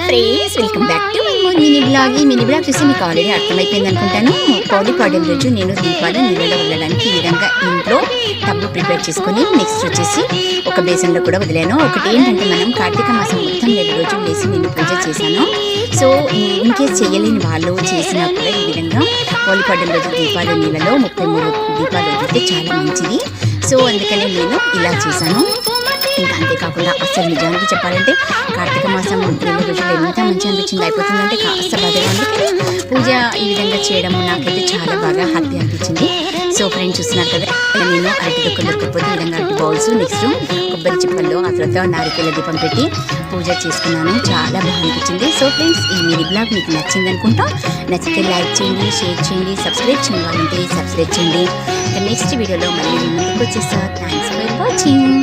Friends, welcome back to my mini blog. ఈ mini blog చూసి మీకు ఆల్రెడీ అర్థమైపోయింది అనుకుంటాను. పౌడి పాడెం రోజు నేను దీపాలు నీళ్ళలో వదలడానికి ఈ విధంగా ఇంట్లో టబ్బు ప్రిపేర్ చేసుకొని నెక్స్ట్ వచ్చేసి ఒక బేసన్లో కూడా వదిలాను. ఒకటి ఏంటంటే, మనం కార్తీక మాసం మొత్తం 7 రోజులు వేసి నేను పూజ చేశాను. సో ఇన్ కేస్ చేయలేని వాళ్ళు చేసినా కూడా ఈ విధంగా పౌడి పాడెం రోజు దీపాలు నీళ్ళలో 33 దీపాలు వదిలితే చాలా మంచిది. సో అందుకని నేను ఇలా చేశాను. ఇంకా అంతేకాకుండా అసలు నిజానికి చెప్పాలంటే కార్తీక మాసం 2 రోజులు ఎంత మంచి అనిపించింది. అయిపోతుందంటే కాస్త బాధగా ఉంది, కానీ పూజ ఈ విధంగా చేయడం నాకైతే చాలా బాగా హ్యాపీ అనిపించింది. సో ఫ్రెండ్స్, చూస్తున్నారు కదా, నేను అరటి దుఃఖం దొరకకపోతే ఈ విధంగా అరటి బౌల్స్, నెక్స్ట్ కొబ్బరి చిప్పల్లో ఆ తర్వాత నారికేల దీపం పెట్టి పూజ చేసుకున్నాను. చాలా బాగా అనిపించింది. సో ఫ్రెండ్స్, ఈ మినీ బ్లాగ్ మీకు నచ్చింది అనుకుంటా. నచ్చితే లైక్ చేయండి, షేర్ చేయండి, సబ్స్క్రైబ్ చేయాలంటే సబ్స్క్రైబ్ చేయండి. నెక్స్ట్ వీడియోలో మళ్ళీ ముందుకు వచ్చేస్తా. Thanks for watching.